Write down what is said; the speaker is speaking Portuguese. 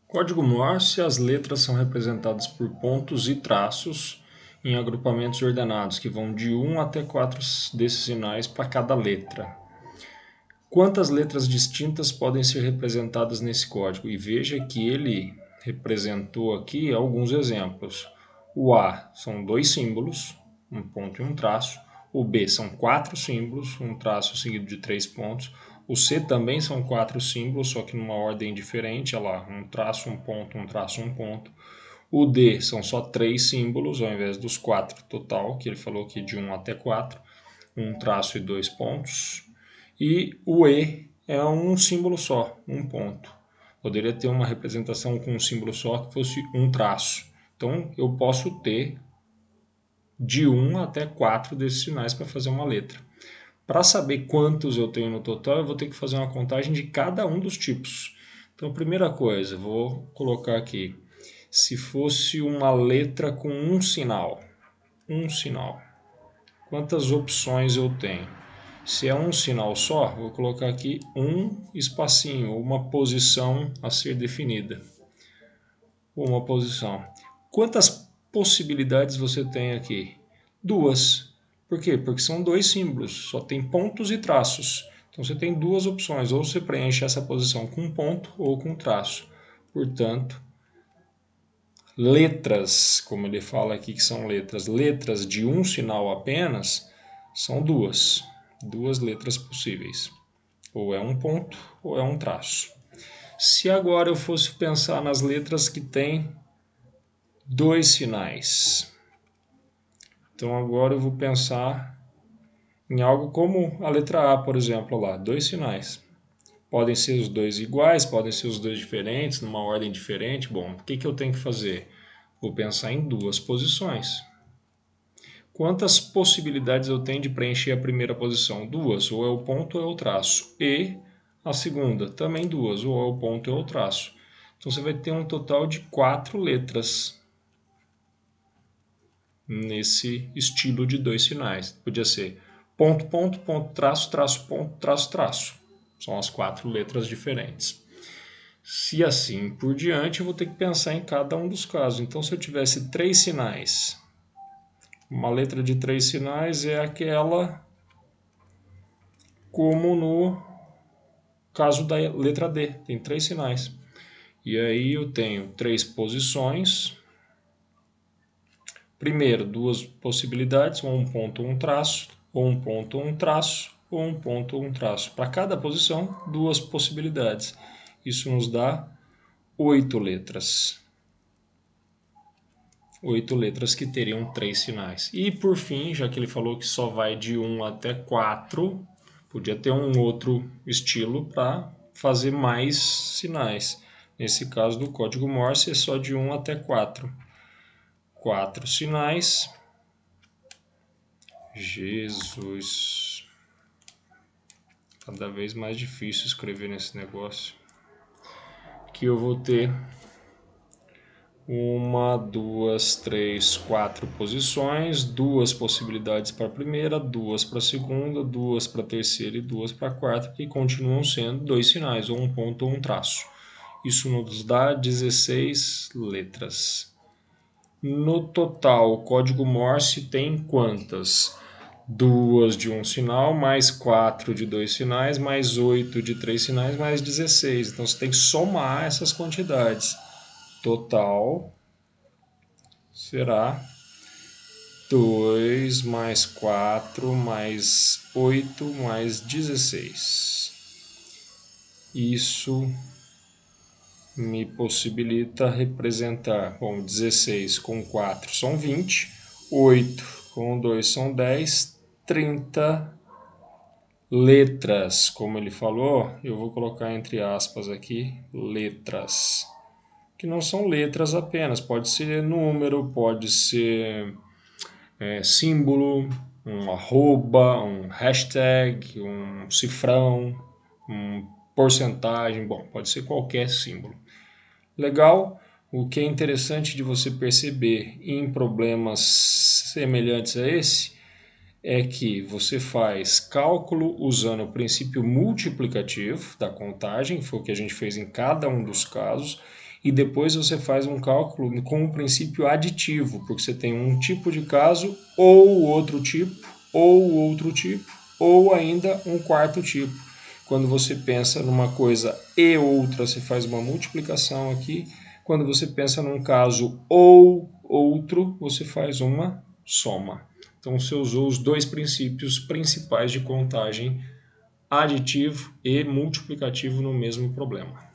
Código Morse, as letras são representadas por pontos e traços em agrupamentos ordenados, que vão de 1 até 4 desses sinais para cada letra. Quantas letras distintas podem ser representadas nesse código? E veja que ele representou aqui alguns exemplos. O A são 2 símbolos, um ponto e um traço. O B são 4 símbolos, um traço seguido de 3 pontos. O C também são 4 símbolos, só que numa ordem diferente, olha lá, um traço, um ponto, um traço, um ponto. O D são só 3 símbolos, ao invés dos 4 total, que ele falou aqui de 1 até 4, um traço e 2 pontos. E o E é um símbolo só, um ponto. Poderia ter uma representação com um símbolo só que fosse um traço. Então eu posso ter de 1 até 4 desses sinais para fazer uma letra. Para saber quantos eu tenho no total, eu vou ter que fazer uma contagem de cada um dos tipos. Então, primeira coisa, vou colocar aqui, se fosse uma letra com um sinal, quantas opções eu tenho? Se é um sinal só, vou colocar aqui um espacinho, uma posição a ser definida. Uma posição. Quantas possibilidades você tem aqui? 2. Por quê? Porque são 2 símbolos, só tem pontos e traços. Então você tem 2 opções, ou você preenche essa posição com um ponto ou com traço. Portanto, letras, como ele fala aqui que são letras de um sinal apenas, são 2 letras possíveis. Ou é um ponto ou é um traço. Se agora eu fosse pensar nas letras que têm 2 sinais, então agora eu vou pensar em algo como a letra A, por exemplo, lá, 2 sinais. Podem ser os dois iguais, podem ser os dois diferentes, numa ordem diferente. Bom, o que eu tenho que fazer? Vou pensar em 2 posições. Quantas possibilidades eu tenho de preencher a primeira posição? 2, ou é o ponto ou é o traço. E a segunda, também 2, ou é o ponto ou é o traço. Então você vai ter um total de 4 letras nesse estilo de 2 sinais. Podia ser ponto, ponto, ponto, traço, traço, ponto, traço, traço. São as 4 letras diferentes. Se assim por diante, eu vou ter que pensar em cada um dos casos. Então, se eu tivesse 3 sinais, uma letra de 3 sinais é aquela como no caso da letra D, tem 3 sinais. E aí eu tenho 3 posições. Primeiro, 2 possibilidades, ou um ponto ou um traço, ou um ponto ou um traço, ou um ponto ou um traço. Para cada posição, 2 possibilidades. Isso nos dá 8 letras. 8 letras que teriam 3 sinais. E por fim, já que ele falou que só vai de 1 até 4, podia ter um outro estilo para fazer mais sinais. Nesse caso do código Morse é só de 1 até 4. 4 sinais. Jesus. Cada vez mais difícil escrever nesse negócio. Que eu vou ter 1, 2, 3, 4 posições, 2 possibilidades para a primeira, 2 para a segunda, 2 para a terceira e 2 para a quarta, que continuam sendo 2 sinais, ou um ponto ou um traço. Isso nos dá 16 letras. No total, o código Morse tem quantas? 2 de um sinal, mais 4 de 2 sinais, mais 8 de 3 sinais, mais 16. Então você tem que somar essas quantidades. Total será 2 mais 4 mais 8 mais 16. Isso me possibilita representar, bom, 16 com 4 são 20, 8 com 2 são 10, 30 letras, como ele falou, eu vou colocar entre aspas aqui, letras, que não são letras apenas, pode ser número, pode ser símbolo, um arroba, um hashtag, um cifrão, porcentagem, bom, pode ser qualquer símbolo. Legal, o que é interessante de você perceber em problemas semelhantes a esse é que você faz cálculo usando o princípio multiplicativo da contagem, foi o que a gente fez em cada um dos casos, e depois você faz um cálculo com o princípio aditivo, porque você tem um tipo de caso, ou outro tipo, ou ainda um quarto tipo. Quando você pensa numa coisa e outra, você faz uma multiplicação aqui. Quando você pensa num caso ou outro, você faz uma soma. Então você usou os dois princípios principais de contagem, aditivo e multiplicativo, no mesmo problema.